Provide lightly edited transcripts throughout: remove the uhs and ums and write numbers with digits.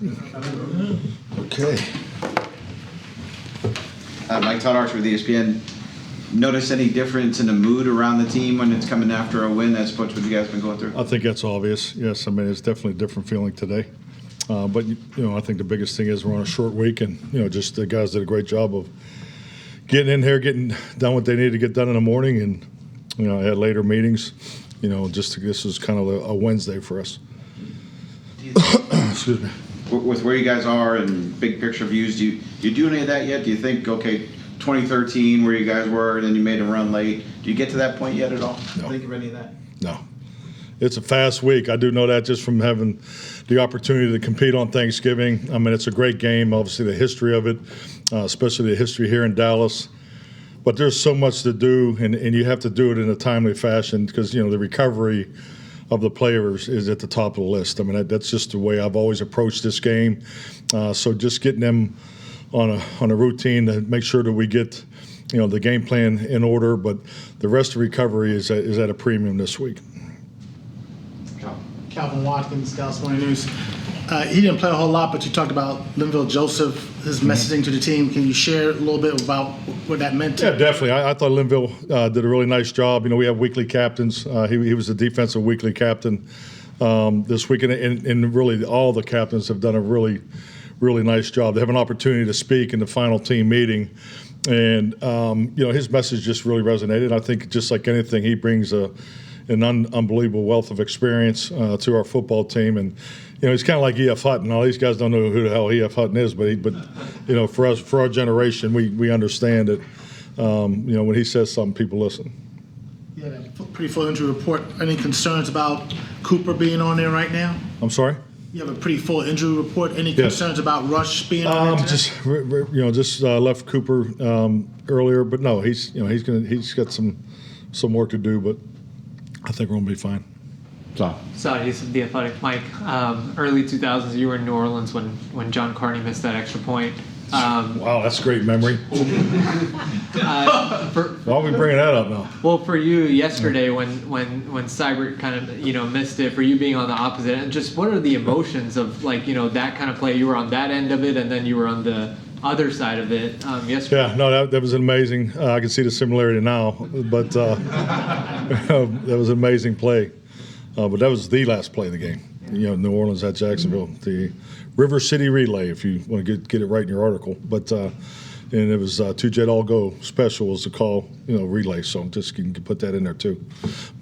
Okay. Mike Todd Archer with ESPN. Notice any difference in the mood around the team when it's coming after a win as opposed to what you guys have been going through? I think that's obvious. Yes, I mean, it's definitely a different feeling today. But, I think the biggest thing is we're on a short week, and, just the guys did a great job of getting in here, getting done what they needed to get done in the morning, and, I had later meetings. This was kind of a Wednesday for us. Excuse me. With where you guys are and big picture views, do you do any of that yet? Do you think, 2013 where you guys were and then you made a run late, do you get to that point yet at all? No. Think of any of that? No. It's a fast week. I do know that just from having the opportunity to compete on Thanksgiving. I mean, it's a great game, obviously the history of it, especially the history here in Dallas. But there's so much to do, and you have to do it in a timely fashion because, the recovery of the players is at the top of the list. I mean, that's just the way I've always approached this game. So just getting them on a routine to make sure that we get, the game plan in order. But the rest of recovery is at a premium this week. Calvin Watkins, Dallas Morning News. He didn't play a whole lot, but you talked about Linville Joseph, his messaging to the team. Can you share a little bit about what that meant to Yeah, definitely. I thought Linville did a really nice job. We have weekly captains. He was the defensive weekly captain this week, and really all the captains have done a really, really nice job. They have an opportunity to speak in the final team meeting, and his message just really resonated. I think just like anything, he brings an unbelievable wealth of experience to our football team, and he's kind of like E.F. Hutton. All these guys don't know who the hell E.F. Hutton is, but for us, for our generation, we understand it. When he says something, people listen. You had a pretty full injury report. Any concerns about Cooper being on there right now? I'm sorry? You have a pretty full injury report. Any concerns about Rush being on there today? Just left Cooper earlier, but no, he's got some work to do, but I think we're gonna be fine. So he's the Athletic. Mike, early 2000s, you were in New Orleans when John Carney missed that extra point. Wow, that's a great memory. Why are we bringing that up now? Well, for you yesterday when Seibert kind of missed it, for you being on the opposite end, just what are the emotions of that kind of play? You were on that end of it, and then you were on the other side of it yesterday. Yeah, no, that was amazing. I can see the similarity now, but that was an amazing play. But that was the last play of the game. New Orleans at Jacksonville, the River City Relay, if you want to get it right in your article. But and it was two-jet all-go special was the call, relay. So just you can put that in there too.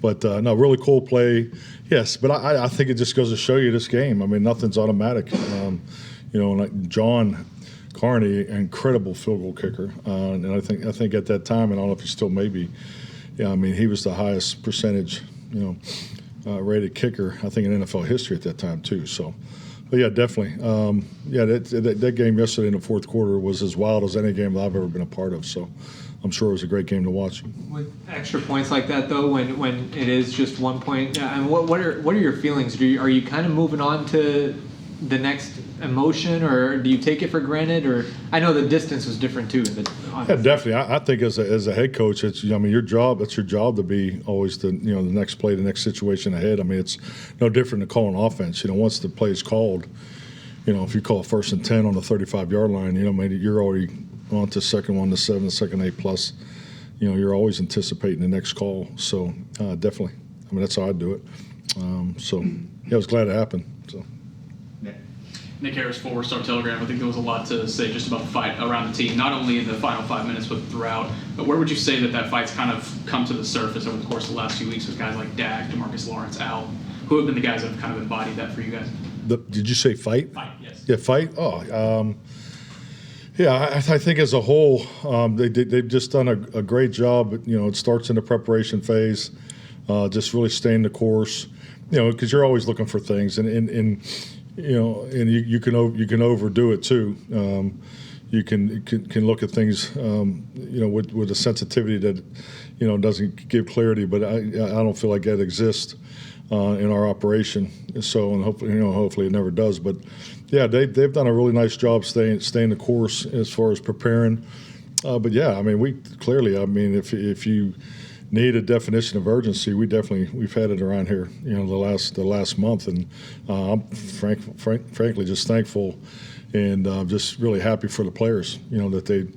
But no, really cool play. Yes, but I think it just goes to show you this game. I mean, nothing's automatic. Like John Carney, incredible field goal kicker, and I think at that time, and I don't know if he still may be. Yeah, I mean, he was the highest percentage, rated kicker, I think, in NFL history at that time too. So, but yeah, definitely. That game yesterday in the fourth quarter was as wild as any game that I've ever been a part of. So, I'm sure it was a great game to watch. With extra points like that, though, when it is just 1 point, what are your feelings? Are you kind of moving on to the next emotion, or do you take it for granted? Or I know the distance was different too. Yeah, definitely. I think as a head coach, it's your job. It's your job to be always the next play, the next situation ahead. I mean, it's no different than calling offense. Once the play is called, if you call 1st and 10 on the 35-yard line, maybe you're already on to second 1 to 7, second 8 plus. You're always anticipating the next call. So definitely. I mean, that's how I do it. I was glad it happened. So. Nick Harris, Forward Star Telegram. I think there was a lot to say just about the fight around the team, not only in the final 5 minutes, but throughout. But where would you say that fight's kind of come to the surface over the course of the last few weeks with guys like Dak, DeMarcus Lawrence, Al? Who have been the guys that have kind of embodied that for you guys? Did you say fight? Fight, yes. Yeah, fight? I think as a whole, they've just done a great job. It starts in the preparation phase, just really staying the course, because you're always looking for things. And you can overdo it too. You can look at things, with a sensitivity that, doesn't give clarity. But I don't feel like that exists in our operation. So, and hopefully it never does. But yeah, they've done a really nice job staying the course as far as preparing. But yeah, I mean, we clearly, if you need a definition of urgency, we've had it around here, the last month, and I'm frankly just thankful and just really happy for the players, that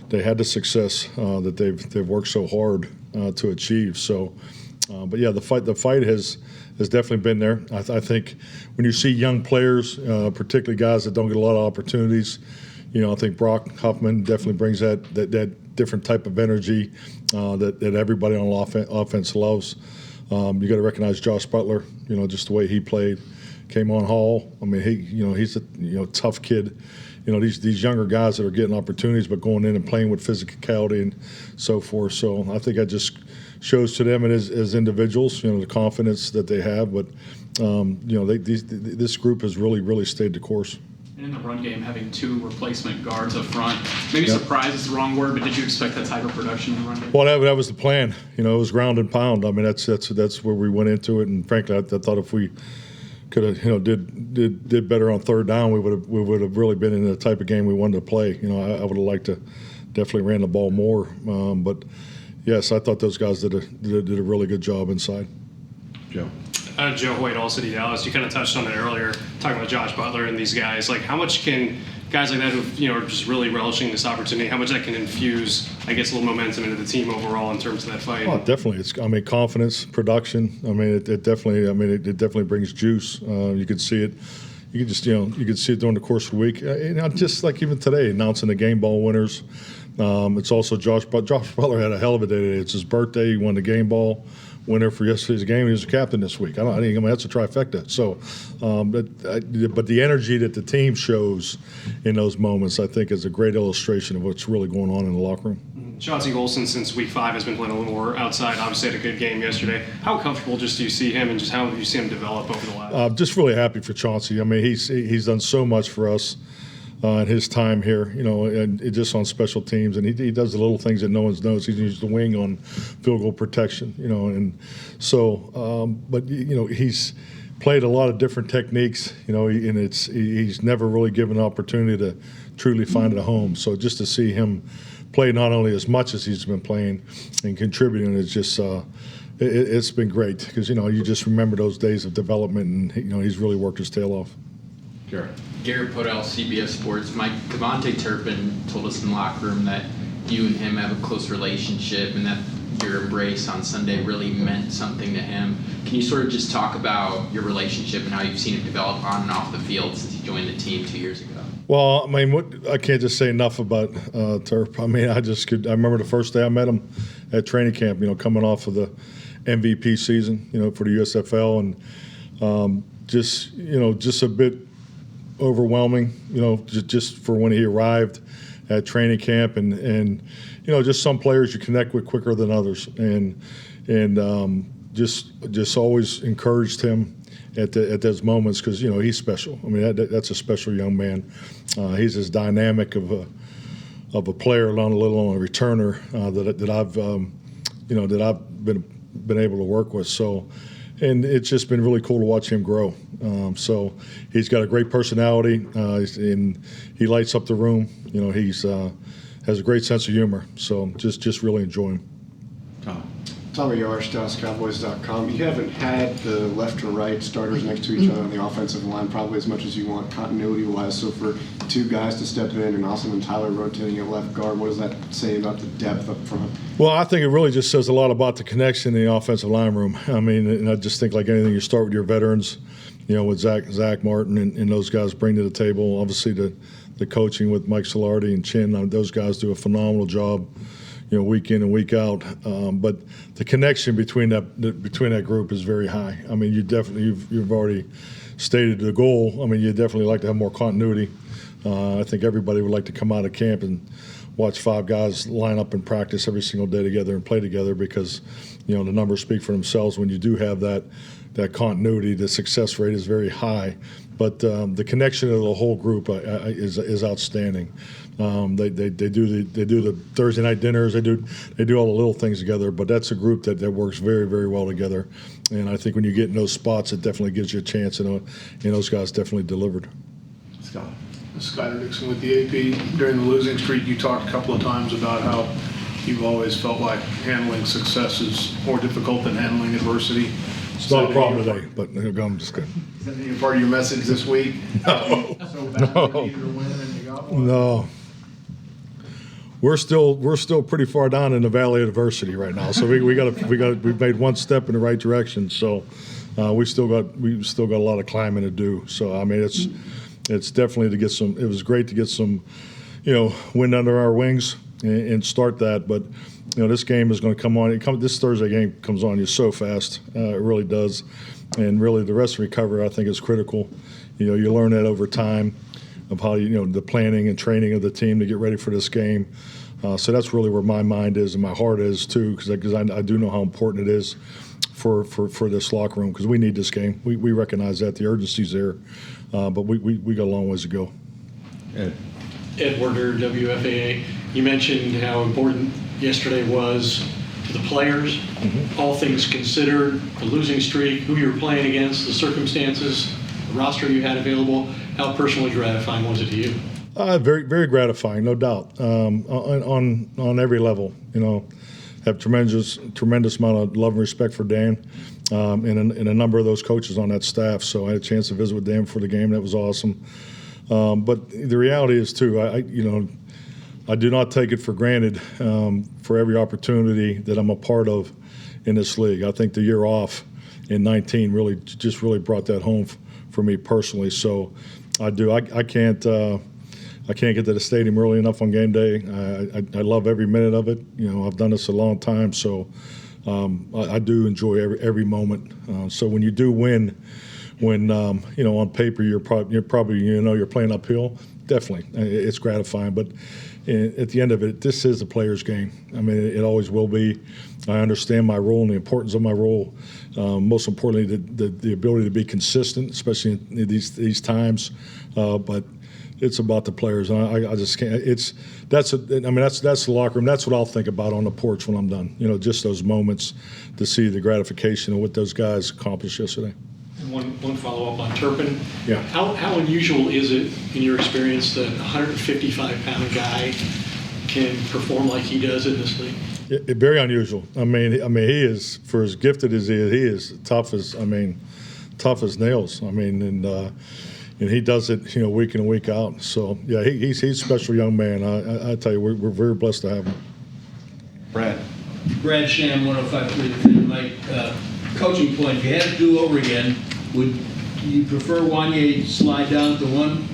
they had the success that they've worked so hard to achieve. So, but yeah, the fight has definitely been there. I think when you see young players, particularly guys that don't get a lot of opportunities, I think Brock Huffman definitely brings that different type of energy that everybody on offense loves. You got to recognize Josh Butler, just the way he played. Came on Hall. I mean, he's a tough kid. These younger guys that are getting opportunities but going in and playing with physicality and so forth. So I think that just shows to them as individuals, the confidence that they have. But this group has really stayed the course. And in the run game, having 2 replacement guards up front, maybe Yep. surprise is the wrong word, but did you expect that type of production in the run game? Well, that was the plan. It was ground and pound. I mean, that's where we went into it. And frankly, I thought if we could have did better on third down, we would have really been in the type of game we wanted to play. I would have liked to definitely ran the ball more. But yes, I thought those guys did a really good job inside. Joe. Joe Hoyt, All City Dallas. You kind of touched on it earlier, talking about Josh Butler and these guys. Like, how much can guys like that who are just really relishing this opportunity, how much that can infuse, I guess, a little momentum into the team overall in terms of that fight? Oh, definitely. Confidence, production. It definitely brings juice. You could see it. You could see it during the course of the week. Just like even today, announcing the game ball winners. It's also Josh Butler had a hell of a day today. It's his birthday. He won the game ball winner for yesterday's game. He was a captain this week. That's a trifecta. So, but the energy that the team shows in those moments, I think, is a great illustration of what's really going on in the locker room. Chauncey Golson, since week 5, has been playing a little more outside. Obviously had a good game yesterday. How comfortable just do you see him, and just how have you seen him develop over the last? Just really happy for Chauncey. He's done so much for us in his time here, and just on special teams, and he does the little things that no one knows. He's used the wing on field goal protection, and so, but he's played a lot of different techniques, and he's never really given an opportunity to truly find a home. So just to see him play not only as much as he's been playing and contributing, is just it's been great because you just remember those days of development, and he's really worked his tail off. Garrett Podell, CBS Sports. Mike, Devontae Turpin told us in the locker room that you and him have a close relationship and that your embrace on Sunday really meant something to him. Can you sort of just talk about your relationship and how you've seen it develop on and off the field since you joined the team 2 years ago? Well, I can't just say enough about Turp. I remember the first day I met him at training camp, coming off of the MVP season, for the USFL, and just a bit overwhelming, just for when he arrived at training camp, and just some players you connect with quicker than others, and just always encouraged him at those moments because he's special. That's a special young man. He's as dynamic of a player, let alone a returner that I've been able to work with. So. And it's just been really cool to watch him grow. So he's got a great personality, and he lights up the room. He's has a great sense of humor. So just really enjoy him. Tommy Yarsh, DallasCowboys.com. You haven't had the left and right starters next to each other on the offensive line probably as much as you want continuity-wise. So for 2 guys to step in and Austin and Tyler rotating at left guard, what does that say about the depth up front? Well, I think it really just says a lot about the connection in the offensive line room. And I just think like anything, you start with your veterans, with Zach Martin and those guys bring to the table. Obviously the coaching with Mike Solardi and Chin, those guys do a phenomenal job. Week in and week out, but the connection between that group is very high. You've already stated the goal. You definitely like to have more continuity. I think everybody would like to come out of camp and watch 5 guys line up and practice every single day together and play together because, the numbers speak for themselves. When you do have that continuity, the success rate is very high. But the connection of the whole group is outstanding. They do the Thursday night dinners. They do all the little things together. But that's a group that works very, very well together. And I think when you get in those spots, it definitely gives you a chance. And those guys definitely delivered. Skyler Dixon with the AP. During the losing streak, you talked a couple of times about how you've always felt like handling success is more difficult than handling adversity. It's not a problem today, but I'm just kidding. Is that any part of your message this week? No. So bad No. you needed a win and you got one? No. We're still pretty far down in the valley of adversity right now. So we've made one step in the right direction. So we've still got a lot of climbing to do. So I mean it's definitely to get some. It was great to get some, wind under our wings and start that. But this game is going to come on. This Thursday game comes on you so fast. It really does. And really the rest of the recovery I think is critical. You learn that over time of how the planning and training of the team to get ready for this game. So that's really where my mind is and my heart is too, because I do know how important it is for this locker room, because we need this game. We recognize that the urgency's there, but we got a long ways to go. Ed Werder, WFAA. You mentioned how important yesterday was to the players, all things considered, the losing streak, who you were playing against, the circumstances, the roster you had available. How personally gratifying was it to you? Very, very gratifying, no doubt. On every level, have tremendous amount of love and respect for Dan, and a number of those coaches on that staff. So I had a chance to visit with Dan for the game. That was awesome. But the reality is too, I do not take it for granted for every opportunity that I'm a part of in this league. I think the year off in 19 really brought that home for me personally. So I do. I can't get to the stadium early enough on game day. I love every minute of it. I've done this a long time, so I do enjoy every moment. So when you do win, when on paper you're probably you're playing uphill, definitely it's gratifying. But at the end of it, this is a player's game. I mean, it always will be. I understand my role and the importance of my role. Most importantly, the ability to be consistent, especially in these times. But it's about the players. I just can't. That's the locker room. That's what I'll think about on the porch when I'm done. Just those moments to see the gratification of what those guys accomplished yesterday. And one follow-up on Turpin. Yeah. How unusual is it, in your experience, that a 155-pound guy can perform like he does in this league? Very unusual. I mean, he is, for as gifted as he is tough as nails. I mean, and he does it, week in and week out. So yeah, he's a special young man. I tell you, we're very blessed to have him. Brad Sham, 105.3 The Mike. Coaching point, if you had to do over again, would you prefer Wanye slide down to one?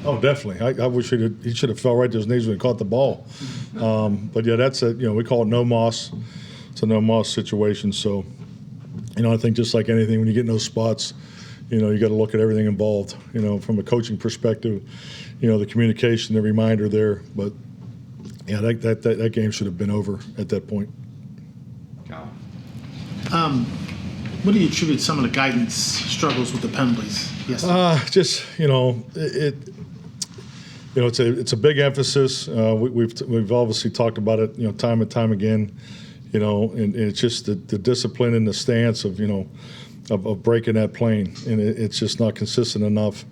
Oh, definitely. I wish he should have fell right to his knees when he caught the ball. But yeah, that's we call it no moss. It's a no moss situation. So, I think just like anything, when you get in those spots, you got to look at everything involved. From a coaching perspective, the communication, the reminder there. But yeah, that game should have been over at that point. What do you attribute some of the guidance struggles with the penalties yesterday? It's a big emphasis. We've obviously talked about it, time and time again. And it's just the discipline and the stance of of breaking that plane, and it's just not consistent enough.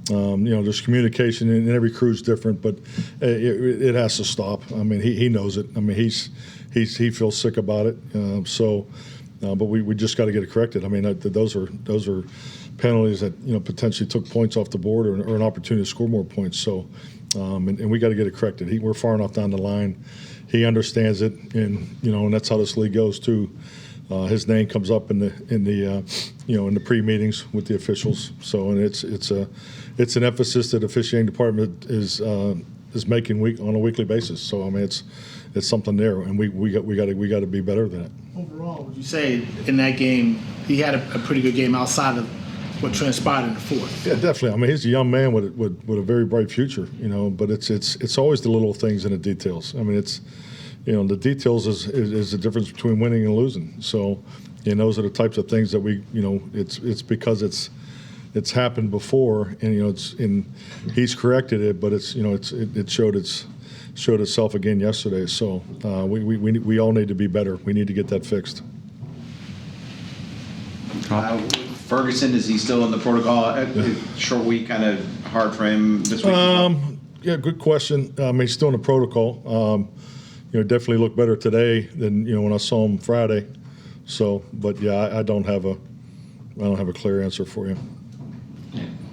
There's communication, and every crew's different, but it has to stop. I mean, he knows it. I mean, he feels sick about it. But we just got to get it corrected. I mean, those are penalties that potentially took points off the board or an opportunity to score more points. So, and we got to get it corrected. We're far enough down the line. He understands it, and that's how this league goes too. His name comes up in the pre-meetings with the officials. So, and it's an emphasis that the officiating department is making on a weekly basis. So, I mean, it's something there, and we got to be better than it. Overall, would you say in that game he had a pretty good game outside of what transpired in the fourth? Yeah, definitely. I mean, he's a young man with a very bright future, But it's always the little things and the details. I mean, it's the details is the difference between winning and losing. So, those are the types of things that we it's because it's happened before, and he's corrected it, but it showed itself again yesterday. So we all need to be better. We need to get that fixed. Ferguson, is he still in the protocol? Short week, kind of hard for him this week? Yeah, good question. He's still in the protocol. definitely looked better today than when I saw him Friday. So, but yeah, I don't have a clear answer for you.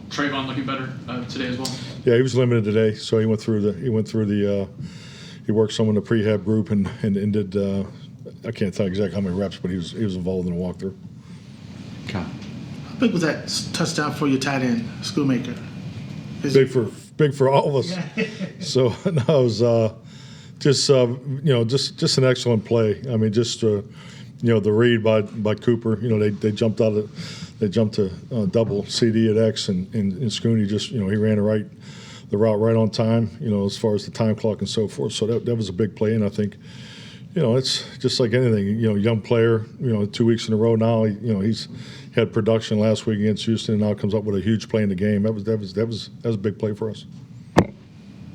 Trayvon looking better today as well. Yeah, he was limited today, so he went through the he worked some in the prehab group and did I can't tell exactly how many reps, but he was involved in the walkthrough. How big was that touchdown for your tight end, Schoolmaker? Big for all of us. So no, it was just an excellent play. I mean, just the read by Cooper. They jumped to double CD at X, and Scooney just he ran the route right on time. As far as the time clock and so forth. So that was a big play, and I think it's just like anything. Young player. 2 weeks in a row now. He's had production last week against Houston, and now comes up with a huge play in the game. That was a big play for us.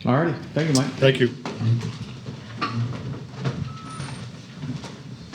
All righty. Thank you, Mike. Thank you.